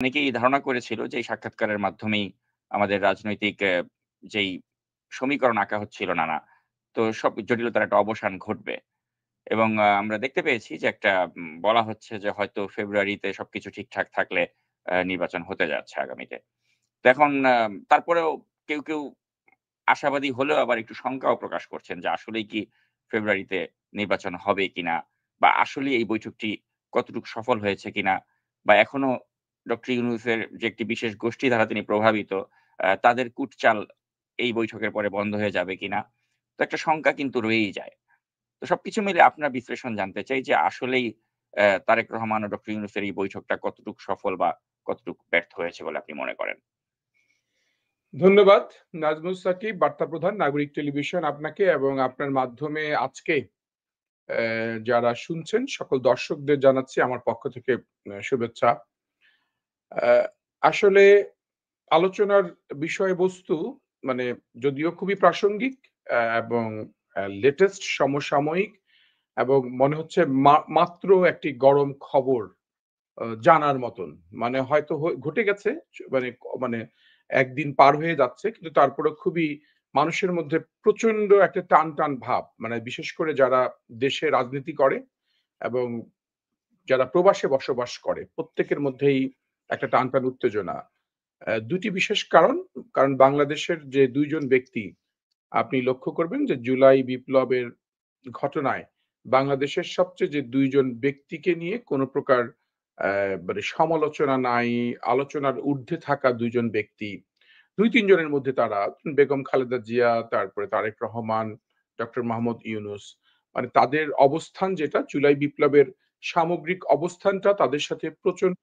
অনেকেই ধারণা করেছিল যে এই সাক্ষাৎকারের মাধ্যমেই আমাদের রাজনৈতিক যেই সমীকরণ আঁকা হচ্ছিল নানা, তো সব জটিলতার একটা অবসান ঘটবে। এবং আমরা দেখতে পেয়েছি যে একটা বলা হচ্ছে যে হয়তো ফেব্রুয়ারিতে সবকিছু ঠিকঠাক থাকলে নির্বাচন হতে যাচ্ছে আগামীতে। তো এখন তারপরেও কেউ আশাবাদী হলেও আবার একটু শঙ্কাও প্রকাশ করছেন যে আসলেই কি ফেব্রুয়ারিতে নির্বাচন হবে কিনা? বা আসলেই এই বৈঠকটি কতটুকু সফল হয়েছে কিনা? বা এখনো ডক্টর ইউনূসের যে একটি বিশেষ গোষ্ঠী দ্বারা তিনি প্রভাবিত, তাদের কুটচাল এই বৈঠকের পরে বন্ধ হয়ে যাবে কিনা? তো একটা শঙ্কা কিন্তু রয়েই যায়। তো সবকিছু মিলে আপনার বিশ্লেষণ জানতে চাই যে আসলেই তারেক রহমান ও ডক্টর ইউনূসের এই বৈঠকটা কতটুকু সফল বা কতটুকু ব্যর্থ হয়েছে বলে আপনি মনে করেন? ধন্যবাদ নাজমুস সাকিব, বার্তা প্রধান, নাগরিক টেলিভিশন আপনাকে এবং আপনার মাধ্যমে আজকে যারা শুনছেন সকল দর্শকদের জানাচ্ছি আমার পক্ষ থেকে শুভেচ্ছা। আ আসলে আলোচনার বিষয়বস্তু মানে যদিও খুবই প্রাসঙ্গিক এবং লেটেস্ট সমসাময়িক এবং মনে হচ্ছে মাত্র একটি গরম খবর জানার মতন। মানে হয়তো ঘটে গেছে মানে একদিন পার হয়ে যাচ্ছে। কিন্তু তারপরেও খুবই মানুষের মধ্যে প্রচন্ড একটা টান ভাব। মানে বিশেষ করে যারা দেশে রাজনীতি করে এবং যারা প্রবাসে বসবাস করে প্রত্যেকের মধ্যেই একটা টান উত্তেজনা। ২ টি বিশেষ কারণ বাংলাদেশের যে ২ জন ব্যক্তি আপনি লক্ষ্য করবেন যে জুলাই বিপ্লবের ঘটনায় বাংলাদেশের সবচেয়ে যে ২ জন ব্যক্তিকে নিয়ে কোন প্রকার মানে সমালোচনা নাই, আলোচনার ঊর্ধ্বে থাকা ২ জন ব্যক্তি। ২-৩ জনের মধ্যে তারা বেগম খালেদা জিয়া, তারপরে তারেক রহমান, ডক্টর মাহমুদ ইউনূস। মানে তাদের অবস্থান যেটা জুলাই বিপ্লবের সামগ্রিক অবস্থানটা তাদের সাথে প্রচন্ড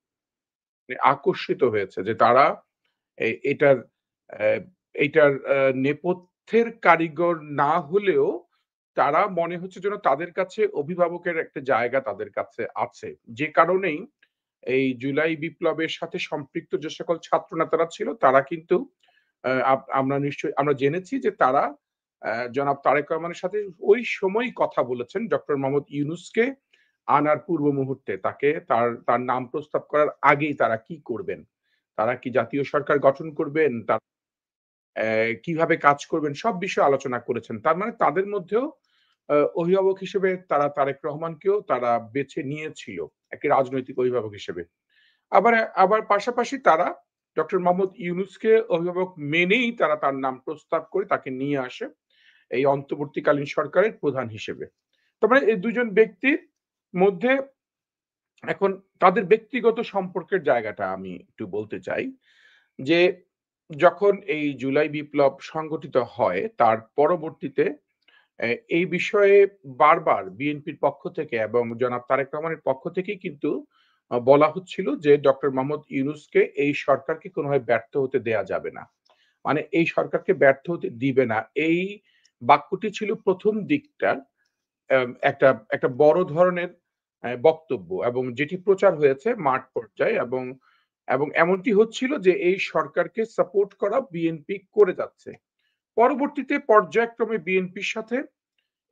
আকর্ষিত হয়েছে যে তারা এ এটার অ্যা এইটার নেপথ্যের কারিগর না হলেও তারা মনে হচ্ছে যেন তাদের কাছে অভিভাবকের একটা জায়গা তাদের কাছে আছে। যে কারণেই এই জুলাই বিপ্লবের সাথে সম্পৃক্ত যে সকল ছাত্রনেতারা ছিল তারা কিন্তু আমরা জেনেছি যে তারা জনাব তারেক রহমানের সাথে ওই সময়ই কথা বলেছেন ডক্টর মোহাম্মদ ইউনূসকে আনার পূর্ব মুহূর্তে তার নাম প্রস্তাব করার আগেই তারা কি করবেন। তারা কি জাতীয় সরকার গঠন করবেন? কিভাবে কাজ করবেন? সব বিষয়ে আলোচনা করেছেন। তার মানে তাদের মধ্যেও অভিভাবক হিসেবে তারা তারেক রহমানকেও তারা বেছে নিয়েছিল, একটি রাজনৈতিক অভিভাবক হিসেবে। আবার আবার পাশাপাশি তারা ডক্টর মোহাম্মদ ইউনূসকে অভিভাবক মেনেই তারা তার নাম প্রস্তাব করে তাকে নিয়ে আসে এই অন্তর্বর্তীকালীন সরকারের প্রধান হিসেবে। তার মানে এই ২ জন ব্যক্তির মধ্যে এখন তাদের ব্যক্তিগত সম্পর্কের জায়গাটা আমি একটু বলতে চাই। যে যখন এই জুলাই বিপ্লব সংগঠিত হয় তার পরবর্তীতে এই বিষয়ে বারবার বিএনপির পক্ষ থেকে এবং জনাব তারেক রহমানের পক্ষ থেকেই কিন্তু বলা হচ্ছিল যে ডক্টর মোহাম্মদ ইউনূসকে এই সরকারকে কোনোভাবে ব্যর্থ হতে দেয়া যাবে না। মানে এই সরকারকে ব্যর্থ হতে দিবে না। এই বাক্যটি ছিল ১ম দিকটার একটা একটা বড় ধরনের বক্তব্য এবং যেটি প্রচার হয়েছে মাঠ পর্যায়ে এবং এমনটি হচ্ছিল যে এই সরকারকে সাপোর্ট করা বিএনপি করে যাচ্ছে। পরবর্তীতে পর্যায়ক্রমে বিএনপির সাথে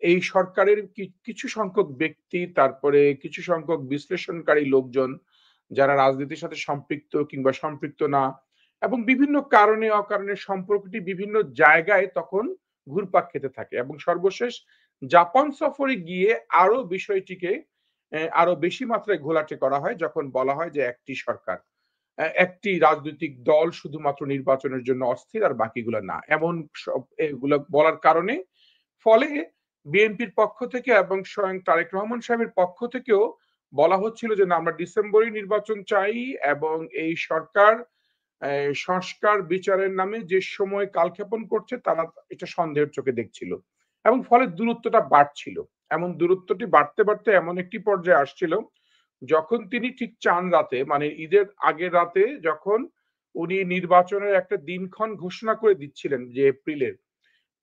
এই সরকারের কিছু সংখ্যক ব্যক্তি, তারপরে কিছু সংখ্যক বিশ্লেষণকারী লোকজন যারা রাজনীতির সাথে সম্পৃক্ত কিংবা সম্পৃক্ত না এবং বিভিন্ন কারণে অকারণে সম্পর্কটি বিভিন্ন জায়গায় তখন ঘুরপাক খেতে থাকে এবং সর্বশেষ জাপান সফরে গিয়ে আরো বিষয়টিকে আরো বেশি মাত্রায় ঘোলাটে করা হয় যখন বলা হয় যে একটি সরকার। একটি রাজনৈতিক দল শুধুমাত্র নির্বাচনের জন্য অস্থির আর বাকিগুলা না। এমন এগুলা বলার কারণে ফলে বিএনপির পক্ষ থেকে এবং স্বয়ং তারেক রহমান সাহেবের পক্ষ থেকেও বলা হচ্ছিল যে না আমরা ডিসেম্বরেই নির্বাচন চাই এবং এই সরকার সংস্কার বিচারের নামে যে সময় কালক্ষেপণ করছে তারা এটা সন্দেহের চোখে দেখছিল। এবং ফলে দূরত্বটা বাড়ছিল। এমন দূরত্বটি বাড়তে এমন একটি পর্যায়ে আসছিল যখন তিনি ঠিক চাঁদ রাতে মানে ঈদের আগের রাতে যখন উনি নির্বাচনের একটা দিনক্ষণ ঘোষণা করে দিচ্ছিলেন যে এপ্রিলের,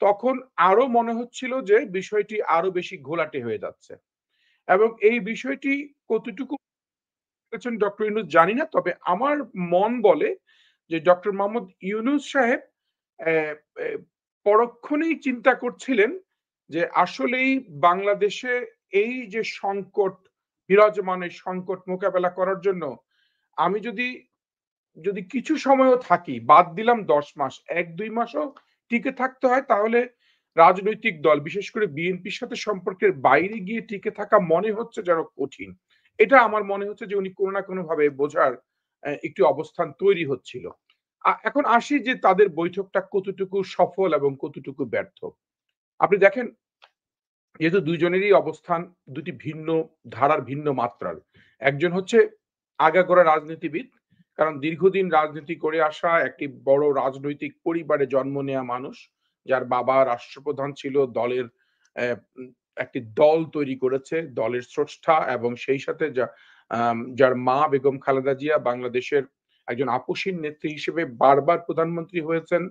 তখন আরো মনে হচ্ছিল যে বিষয়টি আরো বেশি ঘোলাটে হয়ে যাচ্ছে। এবং এই বিষয়টি কতটুকু করেছেন ডক্টর ইউনূস জানি না। তবে আমার মন বলে যে ডক্টর মোহাম্মদ ইউনূস সাহেব অ্যা অ্যা পরক্ষণেই চিন্তা করছিলেন যে আসলেই বাংলাদেশে এই যে সংকট, বিরাজমান এই সংকট মোকাবেলা করার জন্য আমি যদি যদি কিছু সময়ও থাকি, বাদ দিলাম ১০ মাস, ১-২ মাসও টিকে থাকতে হয় তাহলে রাজনৈতিক দল বিশেষ করে বিএনপির সাথে সম্পর্কের বাইরে গিয়ে টিকে থাকা মনে হচ্ছে যেন কঠিন। এটা আমার মনে হচ্ছে যে উনি কোনো না কোনোভাবে বোঝার একটি অবস্থান তৈরি হচ্ছিল। এখন আসি যে তাদের বৈঠকটা কতটুকু সফল এবং কতটুকু ব্যর্থ। আপনি দেখেন যেহেতু ২ জনেরই অবস্থান ২ টি ভিন্ন ধারার ভিন্ন মাত্রার। একজন হচ্ছে আগাগোড়া রাজনীতিবিদ। কারণ দীর্ঘদিন রাজনীতি করে আসা একটি বড় রাজনৈতিক পরিবারে জন্ম নেয়া মানুষ। যার বাবা রাষ্ট্রপ্রধান ছিল, দলের উম একটি দল তৈরি করেছে, দলের স্রষ্টা এবং সেই সাথে যার মা বেগম খালেদা জিয়া বাংলাদেশের একজন আপসীন নেত্রী হিসেবে বারবার প্রধানমন্ত্রী হয়েছেন।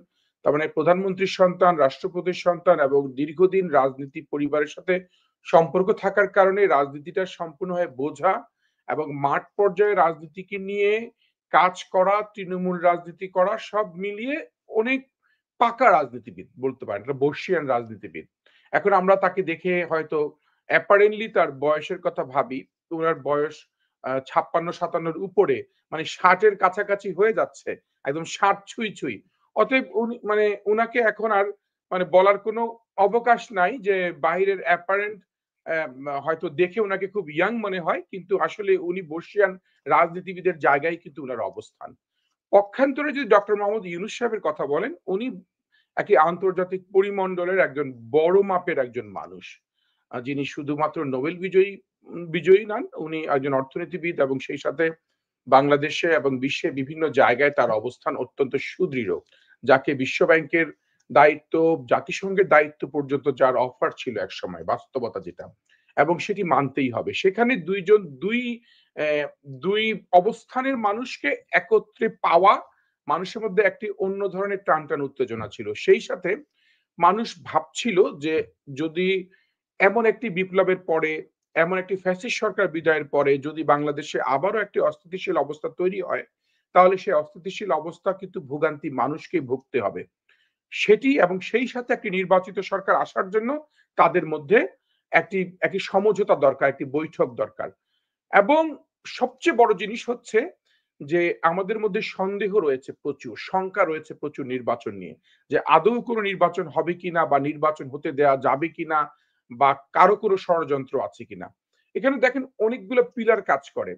তার মানে প্রধানমন্ত্রীর সন্তান, রাষ্ট্রপতির সন্তান এবং দীর্ঘদিন রাজনীতি পরিবারের সাথে সম্পর্ক থাকার কারণে রাজনীতিটা সম্পূর্ণভাবে বোঝা এবং মাঠ পর্যায়ে রাজনীতিকে নিয়ে কাজ করা, তৃণমূল রাজনীতি করা সব মিলিয়ে অনেক পাকা রাজনীতিবিদ বলতে পারেন। একটা বর্ষীয়ান রাজনীতিবিদ। এখন আমরা তাকে দেখে হয়তো অ্যাপারেন্টলি তার বয়সের কথা ভাবি। উনার বয়স ৫৬-৫৭ র উপরে মানে ৬০ এর কাছাকাছি হয়ে যাচ্ছে। একদম ৬০ ছুঁই। অতএব উনি মানে উনাকে এখন আর মানে বলার কোনো অবকাশ নাই যে বাহিরের অ্যাপারেন্ট হয়তো দেখে উনাকে খুব ইয়াং মনে হয়। কিন্তু আসলে উনি বর্ষীয়ান রাজনীতিবিদের জায়গায় কিন্তু উনার অবস্থান। পক্ষান্তরে যদি ডক্টর মোহাম্মদ ইউনূস সাহেবের কথা বলেন, উনি একটি আন্তর্জাতিক পরিমণ্ডলের একজন বড় মাপের একজন মানুষ। যিনি শুধুমাত্র নোবেল বিজয়ী নন, উনি একজন অর্থনীতিবিদ এবং সেই সাথে বাংলাদেশে এবং বিশ্বের বিভিন্ন জায়গায় তার অবস্থান অত্যন্ত সুদৃঢ়। যাকে বিশ্বব্যাংকের দায়িত্ব, জাতিসংঘের দায়িত্ব পর্যন্ত যার অফার ছিল একসময় বাস্তবতা যেটা। এবং সেটি মানতেই হবে। সেখানে ২ জন ২ অবস্থানের মানুষকে একত্রে পাওয়া মানুষের মধ্যে একটি অন্য ধরনের টানটান উত্তেজনা ছিল। সেই সাথে মানুষ ভাবছিল যে যদি এমন একটি বিপ্লবের পরে, এমন একটি ফ্যাসিস্ট সরকার বিদায়ের পরে যদি বাংলাদেশে আবারও একটি অস্থিতিশীল অবস্থা তৈরি হয়, তাহলে সেই অস্থিতিশীল অবস্থা কিন্তু ভোগান্তি মানুষকেই ভুগতে হবে। সেটি এবং সেই সাথে একটি নির্বাচিত সরকার আসার জন্য তাদের মধ্যে একটি সমঝোতা দরকার, একটি বৈঠক দরকার। এবং সবচেয়ে বড় জিনিস হচ্ছে যে আমাদের মধ্যে সন্দেহ রয়েছে প্রচুর, শঙ্কা রয়েছে প্রচুর নির্বাচন নিয়ে। যে আদৌ কোনো নির্বাচন হবে কিনা বা নির্বাচন হতে দেয়া যাবে কিনা বা কারো কোনো ষড়যন্ত্র আছে কিনা। এখানে দেখেন অনেকগুলো পিলার কাজ করে।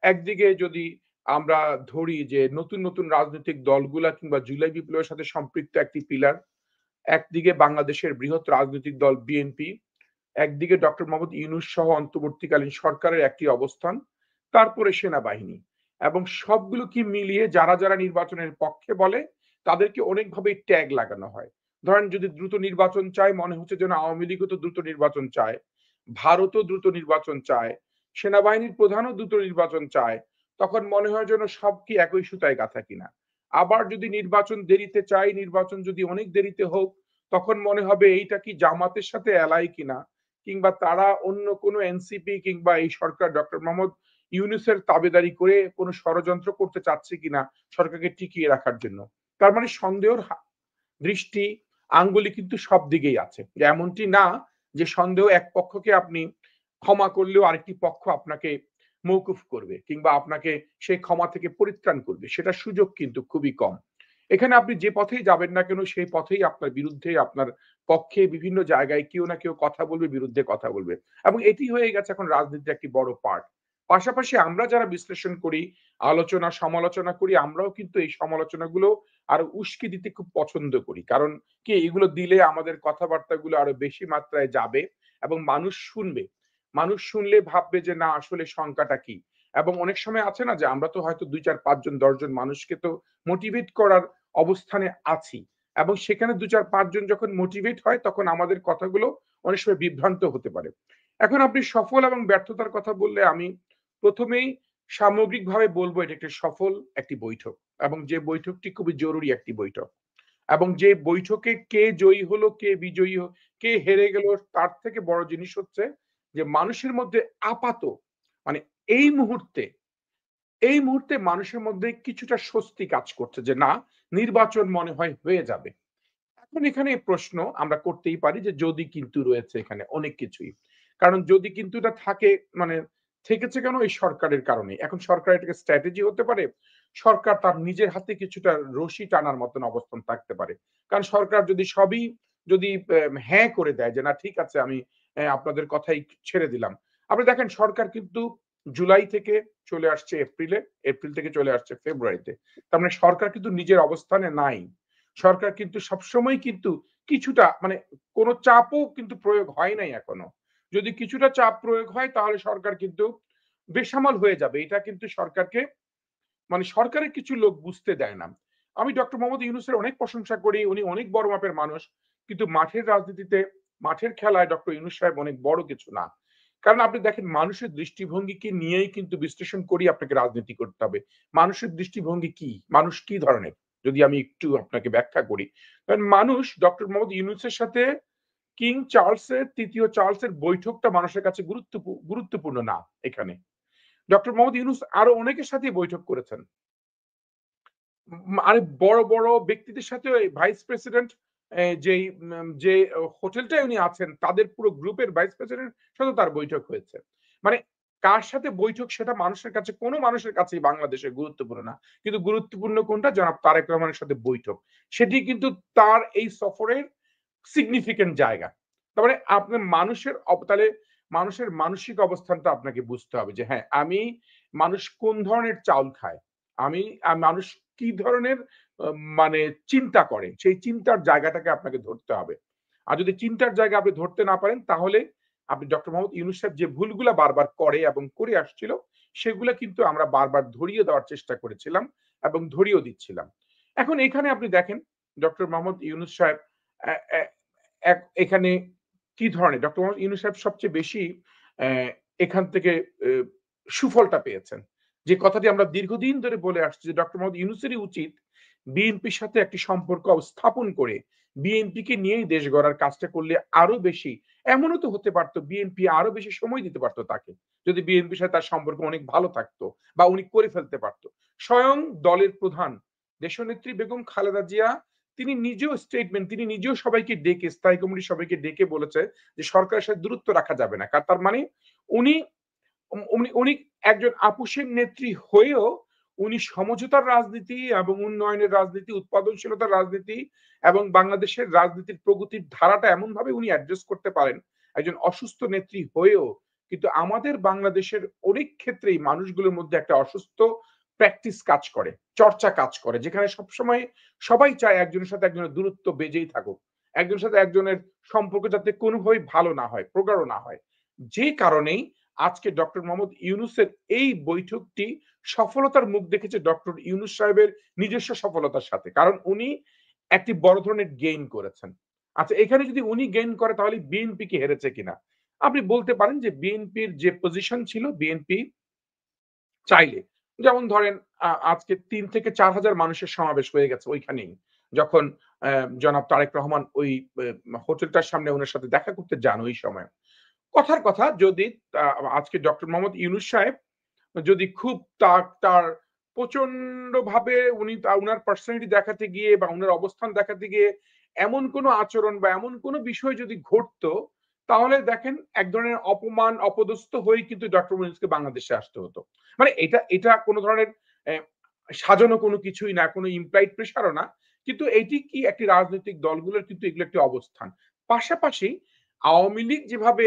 একদিকে যদি আমরা ধরি যে নতুন রাজনৈতিক দলগুলা কিংবা জুলাই বিপ্লবের সাথে সম্পৃক্ত একটি পিলার। একদিকে বাংলাদেশের বৃহৎ রাজনৈতিক দল বিএনপি, একদিকে ডক্টর মোহাম্মদ ইউনূস সহ অন্তর্বর্তীকালীন সরকারের একটি অবস্থান, তারপরে সেনাবাহিনী এবং সবগুলোকে মিলিয়ে যারা নির্বাচনের পক্ষে বলে তাদেরকে অনেকভাবেই ট্যাগ লাগানো হয়। ধরেন যদি দ্রুত নির্বাচন চায় মনে হচ্ছে যেন আওয়ামী লীগও তো দ্রুত নির্বাচন চায়, ভারতও দ্রুত নির্বাচন চায়, সেনাবাহিনীর প্রধানও দ্রুত নির্বাচন চায়। তখন মনে হয় যেন সব কি একই সুতায় গাঁথা কিনা। আবার যদি নির্বাচন দেরিতে চাই, নির্বাচন যদি অনেক দেরিতে হোক, তখন মনে হবে এইটা কি জামাতের সাথে এলাই কিনা কিংবা তারা অন্য কোনো এনসিপি কিংবা এই সরকার ডক্টর মোহাম্মদ ইউনূসের তাবেদারি করে কোনো ষড়যন্ত্র করতে চাচ্ছে কিনা সরকারকে টিকিয়ে রাখার জন্য। তার মানে সন্দেহর দৃষ্টি আঙ্গুলি কিন্তু সব দিকেই আছে। যে এমনটি না যে সন্দেহ এক পক্ষকে আপনি ক্ষমা করলেও আরেকটি পক্ষ আপনাকে মওকুফ করবে কিংবা আপনাকে সেই ক্ষমা থেকে পরিত্রাণ করবে। সেটার সুযোগ কিন্তু খুবই কম। এখানে আপনি যে পথেই যাবেন না কেন সেই পথেই আপনার বিরুদ্ধে, আপনার পক্ষে বিভিন্ন জায়গায় কেউ না কেউ কথা বলবে, বিরুদ্ধে কথা বলবে। এবং এটি হয়ে গেছে এখন রাজনীতির একটি বড় পার্ট। পাশাপাশি আমরা যারা বিশ্লেষণ করি, আলোচনা সমালোচনা করি, আমরাও কিন্তু এই সমালোচনাগুলো আরো উস্কে দিতে খুব পছন্দ করি। কারণ কি এগুলো দিলে আমাদের কথাবার্তাগুলো আরো বেশি মাত্রায় যাবে এবং মানুষ শুনবে। মানুষ শুনলে ভাববে যে না আসলে শঙ্কাটা কি? এবং অনেক সময় আছে না যে আমরা তো হয়তো ২, ৪, ৫ জন ১০ জন মানুষকে তো মোটিভেট করার অবস্থানে আছি। এবং সেখানে ২, ৪, ৫ জন যখন মোটিভেট হয় তখন আমাদের কথাগুলো অনেক সময় বিভ্রান্ত হতে পারে। এখন আপনি সফল এবং ব্যর্থতার কথা বললে আমি ১ম এই সামগ্রিকভাবে বলব এটা একটি সফল একটি বৈঠক এবং যে বৈঠকটি খুবই জরুরি একটি বৈঠক। এবং যে বৈঠকে কে জয়ী হলো, কে বিজয়ী কে হেরে গেল তার থেকে বড় জিনিস হচ্ছে যে মানুষের মধ্যে আপাত মানে এই মুহূর্তে এই মুহূর্তে মানুষের মধ্যে কিছুটা স্বস্তি কাজ করছে যে না নির্বাচন মনে হয় হয়ে যাবে। এখন এখানে প্রশ্ন আমরা করতেই পারি যে যদি কিন্তু রয়েছে এখানে অনেক কিছুই। কারণ যদি কিন্তুটা থাকে মানে থেকেছে কেন এই সরকারের কারণে। এখন সরকার এটাকে স্ট্র্যাটেজি হতে পারে, সরকার তার নিজের হাতে কিছুটা রশি টানার মতন অবস্থান থাকতে পারে। কারণ সরকার যদি সবই যদি হ্যাঁ করে দেয় যে, "না ঠিক আছে আমি আপনাদের কথাই ছেড়ে দিলাম।" আপনি দেখেন সরকার কিন্তু জুলাই থেকে চলে আসছে এপ্রিলে, এপ্রিল থেকে চলে আসছে ফেব্রুয়ারিতে। তার মানে সরকার কিন্তু নিজের অবস্থানে নাই। সরকার কিন্তু সবসময় কিন্তু কিছুটা মানে কোন চাপও কিন্তু প্রয়োগ হয় নাই এখনো। যদি কিছুটা চাপ প্রয়োগ হয় তাহলে সরকার কিন্তু বেসামাল হয়ে যাবে। এটা কিন্তু সরকারকে মানে সরকারের কিছু লোক বুঝতে দেয় না। আমি ডক্টর মোহাম্মদ ইউনূসের অনেক প্রশংসা করি। উনি অনেক বড় মাপের মানুষ। কিন্তু মাঠের রাজনীতিতে, মাঠের খেলায় ডক্টর ইউনূস সাহেব অনেক বড় কিছু না। কারণ আপনি দেখেন মানুষের দৃষ্টিভঙ্গিকে নিয়েই কিন্তু বিশ্লেষণ করেই আপনাকে রাজনীতি করতে হবে। মানুষের দৃষ্টিভঙ্গি কি? মানুষ কি ধরনের? যদি আমি একটু আপনাকে ব্যাখ্যা করি। কারণ মানুষ ডক্টর মোহাম্মদ ইউনূসের সাথে কিং চার্লসের ৩য় চার্লসের বৈঠকটা মানুষের কাছে গুরুত্বপূর্ণ না এখানে। ডক্টর মোহাম্মদ ইউনূস আরো অনেকের সাথেই বৈঠক করেছেন। আরে বড়, বড় ব্যক্তিদের সাথে ওই ভাইস প্রেসিডেন্ট যে হোটেলটায় উনি আছেন তাদের পুরো গ্রুপের ভাইস প্রেসিডেন্ট সাথেও তার বৈঠক হয়েছে। মানে কার সাথে বৈঠক সেটা মানুষের কাছে কোন মানুষের কাছেই বাংলাদেশে গুরুত্বপূর্ণ না। কিন্তু গুরুত্বপূর্ণ কোনটা? জনাব তারেক রহমানের সাথে বৈঠক। সেটি কিন্তু তার এই সফরের সিগনিফিক্যান্ট জায়গা। তার মানে আপনার মানুষের তাহলে মানুষের মানসিক অবস্থানটা আপনাকে বুঝতে হবে যে হ্যাঁ, মানুষ কোন ধরনের চাউল খায়। মানুষ কি ধরনের আ মানে চিন্তা করে, সেই চিন্তার জায়গাটাকে আপনাকে ধরতে হবে। আর যদি চিন্তার জায়গা আপনি ধরতে না পারেন তাহলে আপনি ডক্টর মোহাম্মদ ইউনূস সাহেব যে ভুলগুলা বারবার করে এবং করে আসছিল, সেগুলা কিন্তু আমরা বারবার ধরিয়ে দেওয়ার চেষ্টা করেছিলাম এবং ধরিয়েও দিচ্ছিলাম। এখন এখানে আপনি দেখেন ডক্টর মোহাম্মদ ইউনূস সাহেব অ্যা অ্যা এখানে কি ধরনের ডক্টর মোহাম্মদ ইউনূস সাহেব সবচেয়ে বেশি অ্যা এখান থেকে সুফলটা পেয়েছেন। যে কথাটি আমরা দীর্ঘদিন ধরে বলে আসছি যে ডক্টর মোহাম্মদ ইউনূসেরই উচিত বিএনপির সাথে একটি সম্পর্ক স্থাপন করে বিএনপিকে নিয়েই দেশ গড়ার কাজটা করলে আরো বেশি এমনও তো হতে পারত বিএনপি আরো বেশি সময় দিতে পারত তাকে। যদি বিএনপির সাথে তার সম্পর্ক অনেক ভালো থাকতো বা উনি করে ফেলতে পারত। স্বয়ং দলের প্রধান দেশনেত্রী বেগম খালেদা জিয়া তিনি নিজেও সবাইকে ডেকে স্থায়ী কমিটির সবাইকে ডেকে বলেছে যে সরকারের সাথে দূরত্ব রাখা যাবে না। তার মানে উনি উনি একজন আপোসের নেত্রী হয়েও উনি সমঝোতার রাজনীতি এবং উন্নয়নের রাজনীতি, উৎপাদনশীলতার রাজনীতি এবং বাংলাদেশের রাজনীতির প্রগতির ধারাটা এমনভাবে উনি অ্যাড্রেস করতে পারেন, একজন অসুস্থ নেত্রী হয়েও কিন্তু আমাদের বাংলাদেশের অনেক ক্ষেত্রেই মানুষগুলোর মধ্যে একটা অসুস্থ প্র্যাকটিস কাজ করে, চর্চা কাজ করে। যেখানে সবসময় সবাই চায় একজনের সাথে একজনের দূরত্ব বেজেই থাকুক। একজনের সাথে একজনের সম্পর্ক যাতে কোনোভাবেই ভালো না হয়, প্রগাঢ় না হয়। যে কারণেই আজকে ডক্টর মোহাম্মদ ইউনূসের এই বৈঠকটি সফলতার মুখ দেখেছে ডক্টর ইউনূস সাহেবের নিজস্ব সফলতার সাথে। কারণ উনি একটি বড় ধরনের গেইন করেছেন। আচ্ছা এখানে যদি উনি গেইন করে তাহলে বিএনপি কি হেরেছে কিনা? আপনি বলতে পারেন যে বিএনপির যে পজিশন ছিল বিএনপি চাইলে যেমন ধরেন আজকে ৩ থেকে ৪ হাজার মানুষের সমাবেশ হয়ে গেছে ঐখানেই। যখন জনাব তারেক রহমান ওই হোটেলটার সামনে উনার সাথে দেখা করতে যান ওই সময়। কথার কথা যদি আ আজকে ডক্টর মোহাম্মদ ইউনূস সাহেব যদি খুব তার প্রচন্ডভাবে উনার পার্সোনালিটি দেখাতে গিয়ে বা উনার অবস্থান দেখাতে গিয়ে এমন কোন আচরণ বা এমন কোন বিষয় যদি ঘটতো, তাহলে দেখেন এক ধরনের অপমান, অপদস্থ হয়েই কিন্তু ডক্টর ইউনূসকে বাংলাদেশে আসতে হতো। মানে এটা কোন ধরনের সাজানো কোনো কিছুই না, কোনো ইমপ্লাইড প্রেশার ও না। কিন্তু এটি কি একটি রাজনৈতিক দলগুলোর কিন্তু এগুলো একটি অবস্থান। পাশাপাশি আওয়ামী লীগ যেভাবে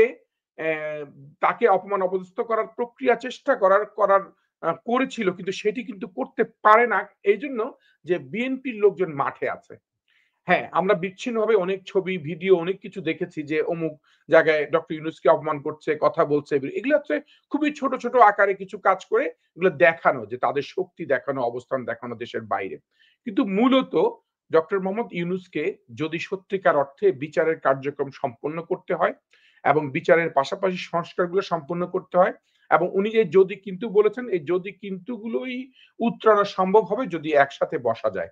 তাকে অপমান অপদস্থ করার প্রক্রিয়া চেষ্টা করার করেছিল কিন্তু সেটি কিন্তু করতে পারে না এইজন্য যে বিএনপির লোকজন মাঠে আছে। হ্যাঁ, আমরা বিচ্ছিন্নভাবে অনেক ছবি, ভিডিও অনেক কিছু দেখেছি যে অমুক জায়গায় ডক্টর ইউনূসকে অপমান করছে, কথা বলছে। এগুলো হচ্ছে খুবই ছোট, ছোট আকারে কিছু কাজ করে এগুলো দেখানো যে তাদের শক্তি দেখানো, অবস্থান দেখানো দেশের বাইরে। কিন্তু মূলত ডক্টর মোহাম্মদ ইউনূসকে যদি সত্যিকার অর্থে বিচারের কার্যক্রম সম্পন্ন করতে হয় এবং বিচারের পাশাপাশি সংস্কারগুলো সম্পন্ন করতে হয় এবং উনি যে যদি কিন্তু বলেছেন, এই যদি কিন্তু গুলোই উতরানো সম্ভব হবে যদি একসাথে বসা যায়।